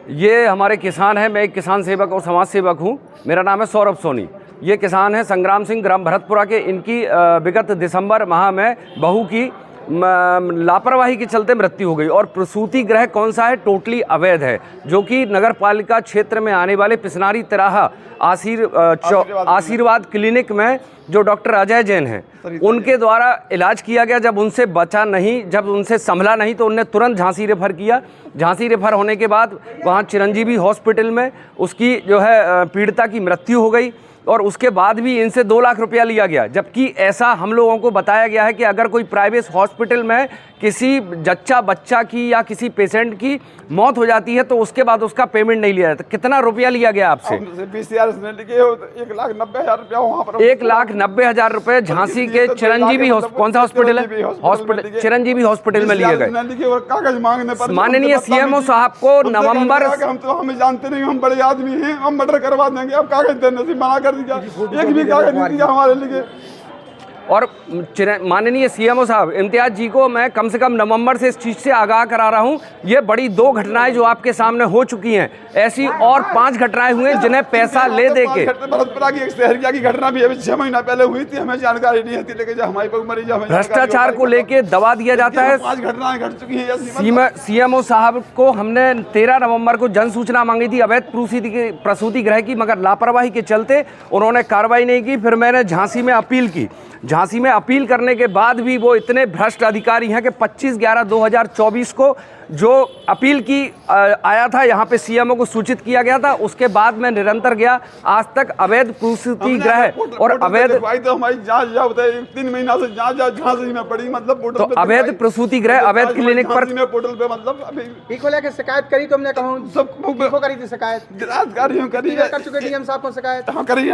ये हमारे किसान हैं। मैं एक किसान सेवक और समाज सेवक हूँ। मेरा नाम है सौरभ सोनी। ये किसान हैं संग्राम सिंह, ग्राम भरतपुरा के। इनकी विगत दिसंबर माह में बहू की लापरवाही के चलते मृत्यु हो गई। और प्रसूति गृह कौन सा है? टोटली अवैध है, जो कि नगर पालिका क्षेत्र में आने वाले पिसनारी तिराहा आशीर्वाद क्लिनिक में जो डॉक्टर अजय जैन हैं, उनके द्वारा इलाज किया गया। जब उनसे बचा नहीं, जब उनसे संभला नहीं, तो उनने तुरंत झांसी रेफर किया। झांसी रेफर होने के बाद वहाँ चिरंजीवी हॉस्पिटल में उसकी जो है पीड़िता की मृत्यु हो गई। और उसके बाद भी इनसे 2 लाख रुपया लिया गया, जबकि ऐसा हम लोगों को बताया गया है कि अगर कोई प्राइवेट हॉस्पिटल में किसी जच्चा बच्चा की या किसी पेशेंट की मौत हो जाती है तो उसके बाद उसका पेमेंट नहीं लिया जाता। कितना रुपया लिया गया आपसे? 1,90,000 रुपया वहाँ पर। 1,90,000 रुपये झांसी के चिरंजीवी कौन सा हॉस्पिटल है? हॉस्पिटल चिरंजीवी हॉस्पिटल में लिए गए। कागज मांगने पर माननीय सीएमओ साहब को नवंबर, हम तो हमें जानते नहीं, हम बड़े आदमी हैं, हम मर्डर करवा देंगे। अब कागज देने से मना कर दिया, एक भी कागज नहीं दिया हमारे लिए। और माननीय सीएमओ साहब इम्तियाज जी को मैं कम से कम नवंबर से इस चीज़ से आगाह करा रहा हूं। ये बड़ी 2 घटनाएं जो आपके सामने हो चुकी हैं, ऐसी और 5 घटनाएं हुई हैं जिन्हें पैसा ले दे के। भरतपुरा की एक शहरिया की घटना भी अभी 6 महीना पहले हुई थी, हमें जानकारी नहीं थी, लेकिन हमारी मरीज भ्रष्टाचार को लेके दबा दिया जाता है। 5 घटनाएं घट चुकी हैं। सीएमओ साहब को हमने 13 नवंबर को जन सूचना मांगी थी अवैध प्रसूति गृह की, मगर लापरवाही के चलते उन्होंने कार्रवाई नहीं की। फिर मैंने झांसी में अपील की। झांसी में अपील करने के बाद भी वो इतने भ्रष्ट अधिकारी हैं कि 25/11/2024 को जो अपील की आया था, यहाँ पे सीएमओ को सूचित किया गया था। उसके बाद मैं निरंतर गया, आज तक अवैध प्रसूति गृह और अवैध तो हमारी जांच 3 महीना से झांसी में पड़ी, मतलब तो अवैध प्रसूति गृह अवैध क्लिनिक पर पोर्टल पे मतलब अभी को लेकर शिकायत करी तुमने? कहूँ सबको करी थी शिकायत, कर चुके डीएम साहब को शिकायत करी।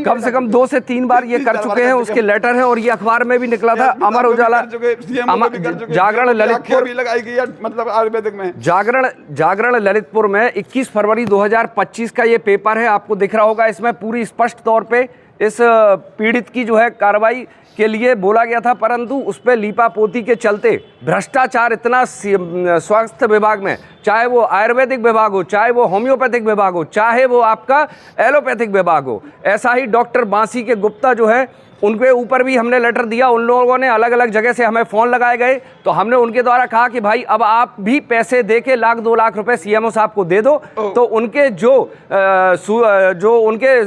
कम से कम 2 से 3 बार ये कर चुके हैं, उसके लेटर हैं और ये अखबार में भी निकला था। अमर उजाला, जागरण ललितपुर लगाई गई, मतलब आयुर्वेदिक में जागरण ललितपुर में 21 फरवरी 2025 का ये पेपर है, आपको दिख रहा होगा। इसमें पूरी स्पष्ट तौर पे इस पीड़ित की जो है कार्रवाई के लिए बोला गया था, परंतु उस पर लीपापोती के चलते भ्रष्टाचार इतना स्वास्थ्य विभाग में, चाहे वो आयुर्वेदिक विभाग हो, चाहे वो होम्योपैथिक विभाग हो, चाहे वो आपका एलोपैथिक विभाग हो। ऐसा ही डॉक्टर बांसी के गुप्ता जो है, उनके ऊपर भी हमने लेटर दिया। उन लोगों ने अलग अलग जगह से हमें फ़ोन लगाए गए, तो हमने उनके द्वारा कहा कि भाई अब आप भी पैसे दे के 1,00,000-2 लाख रुपए सीएमओ साहब को दे दो। तो उनके जो उनके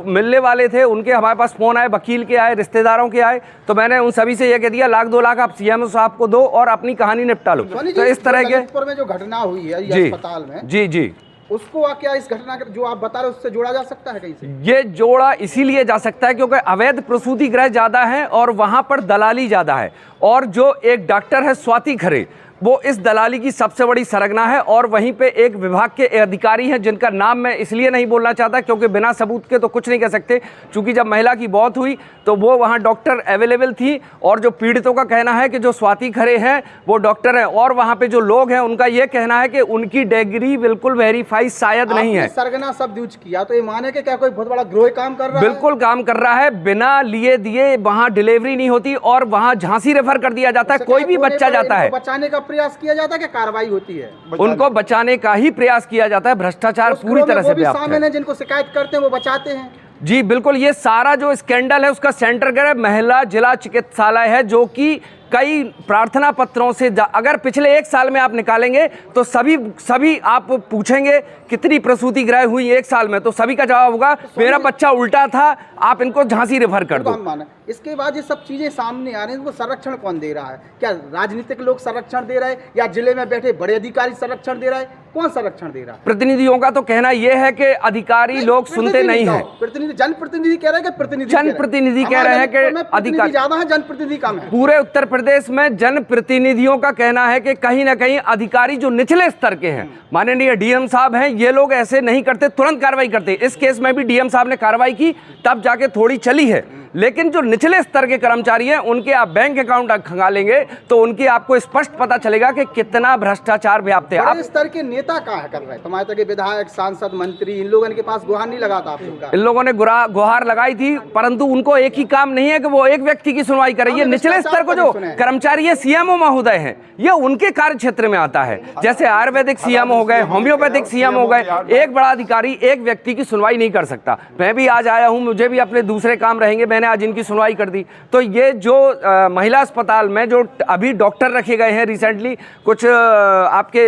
मिलने वाले थे, उनके हमारे पास फ़ोन आए, वकील के आए, रिश्तेदारों के आए। तो मैंने उन सभी से ये कह दिया 1,00,000-2 लाख आप सीएमओ साहब को दो और अपनी कहानी निपटा लो। तो इस तरह के में जो घटना हुई है अस्पताल में, जी उसको क्या इस घटना जो आप बता रहे हो उससे जोड़ा जा सकता है कहीं से? ये जोड़ा इसीलिए जा सकता है क्योंकि अवैध प्रसूति गृह ज़्यादा है और वहाँ पर दलाली ज़्यादा है। और जो एक डॉक्टर है स्वाति खरे, वो इस दलाली की सबसे बड़ी सरगना है। और वहीं पे एक विभाग के अधिकारी हैं जिनका नाम मैं इसलिए नहीं बोलना चाहता क्योंकि बिना सबूत के तो कुछ नहीं कह सकते। चूंकि जब महिला की मौत हुई तो वो वहाँ डॉक्टर अवेलेबल थी, और जो पीड़ितों का कहना है कि जो स्वाति खरे हैं वो डॉक्टर हैं, और वहाँ पे जो लोग हैं उनका ये कहना है कि उनकी डिग्री बिल्कुल वेरीफाई शायद नहीं है। सरगना शब्द यूज किया तो ये माने कि क्या कोई बहुत बड़ा गिरोह काम कर रहा है? बिल्कुल काम कर रहा है। बिना लिए दिए वहाँ डिलीवरी नहीं होती और वहाँ झांसी रेफर कर दिया जाता है। कोई भी बच्चा जाता है, बचाने का प्रयास किया जाता है कि कार्रवाई होती है? उनको बचाने का ही प्रयास किया जाता है। भ्रष्टाचार पूरी तरह से व्याप्त है। जिनको शिकायत करते हैं वो बचाते हैं। जी बिल्कुल, ये सारा जो स्कैंडल है उसका सेंटर ग्रह महिला जिला चिकित्सालय है, जो कि कई प्रार्थना पत्रों से अगर पिछले 1 साल में आप निकालेंगे तो सभी आप पूछेंगे कितनी प्रसूति गृह हुई 1 साल में, तो सभी का जवाब होगा मेरा बच्चा उल्टा था, आप इनको झांसी रेफर कर दो। इसके बाद ये सब चीजें सामने आ रही हैं, इनको संरक्षण कौन दे रहा है? क्या राजनीतिक लोग संरक्षण दे रहे हैं या जिले में बैठे बड़े अधिकारी संरक्षण दे रहा है? कौन संरक्षण दे रहा है? प्रतिनिधियों का तो कहना यह है कि अधिकारी लोग सुनते नहीं है। जनप्रतिनिधि कह रहे हैं कि प्रतिनिधि? जनप्रतिनिधि कह रहे हैं कि अधिकारी ज्यादा है, जनप्रतिनिधि कम है। पूरे उत्तर प्रदेश में जनप्रतिनिधियों का कहना है कि कहीं ना कहीं अधिकारी जो निचले स्तर के हैं, माननीय डीएम साहब हैं, ये लोग ऐसे नहीं करते, तुरंत कार्रवाई करते। इस केस में भी डीएम साहब ने कार्रवाई की, तब जाके थोड़ी चली है। लेकिन जो निचले स्तर के कर्मचारी हैं उनके आप बैंक अकाउंट खंगालेंगे तो उनकी आपको स्पष्ट पता चलेगा कि कितना भ्रष्टाचार व्याप्त है। स्तर के नेता कहाँ कर रहे हैं? तुम्हारे तक के विधायक, सांसद, मंत्री, इन लोगों के पास गुहार नहीं लगाता आप लोगों का? इन लोगों ने गुहार लगाई थी, परंतु उनको एक ही काम नहीं है कि वो एक व्यक्ति की सुनवाई करें। ये निचले स्तर को जो कर्मचारी है, सीएमओ महोदय हैं, ये उनके कार्य क्षेत्र में आता है। जैसे आयुर्वेदिक सीएमओ हो गए, होम्योपैथिक सीएमओ हो गए, एक बड़ा अधिकारी एक व्यक्ति की सुनवाई नहीं कर सकता। मैं भी आज आया हूं, मुझे भी अपने दूसरे काम रहेंगे, मैंने आज इनकी सुनवाई कर दी। तो ये जो महिला अस्पताल में जो अभी डॉक्टर रखे गए हैं रिसेंटली, कुछ आपके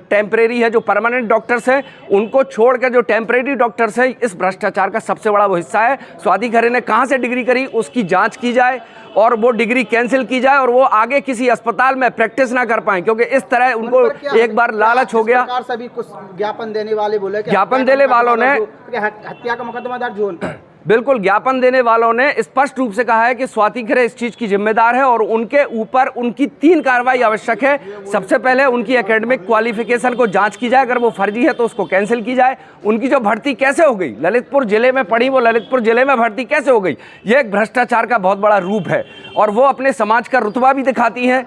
टेम्परेरी है, जो परमानेंट डॉक्टर्स हैं, उनको छोड़कर जो टेम्परेरी डॉक्टर्स हैं, इस भ्रष्टाचार का सबसे बड़ा वो हिस्सा है। स्वाति खरे ने कहां से डिग्री करी, उसकी जांच की जाए और वो डिग्री कैंसिल की जाए और वो आगे किसी अस्पताल में प्रैक्टिस ना कर पाए, क्योंकि इस तरह उनको एक बार लालच हो गया। सभी कुछ ज्ञापन देने वाले बोले, ज्ञापन देने वालों ने हत्या का मुकदमा दर्ज हो उन पर। बिल्कुल, ज्ञापन देने वालों ने स्पष्ट रूप से कहा है कि स्वाति खरे इस चीज की जिम्मेदार है और उनके ऊपर उनकी 3 कार्रवाई आवश्यक है। सबसे पहले उनकी एकेडमिक क्वालिफिकेशन को जांच की जाए, अगर वो फर्जी है तो उसको कैंसिल की जाए। उनकी जो भर्ती कैसे हो गई, ललितपुर जिले में पड़ी, वो ललितपुर जिले में भर्ती कैसे हो गई, ये एक भ्रष्टाचार का बहुत बड़ा रूप है। और वो अपने समाज का रुतबा भी दिखाती हैं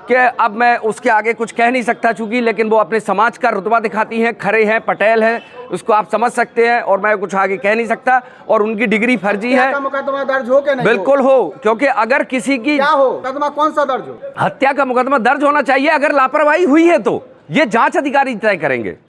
कि अब मैं उसके आगे कुछ कह नहीं सकता चूंकि, लेकिन वो अपने समाज का रुतबा दिखाती हैं, खरे हैं, पटेल हैं, उसको आप समझ सकते हैं, और मैं कुछ आगे कह नहीं सकता। और उनकी डिग्री फर्जी है। मुकदमा दर्ज हो के नहीं? बिल्कुल हो, क्योंकि अगर किसी की क्या हो, मुकदमा कौन सा दर्ज हो? हत्या का मुकदमा दर्ज होना चाहिए। अगर लापरवाही हुई है तो ये जांच अधिकारी तय करेंगे।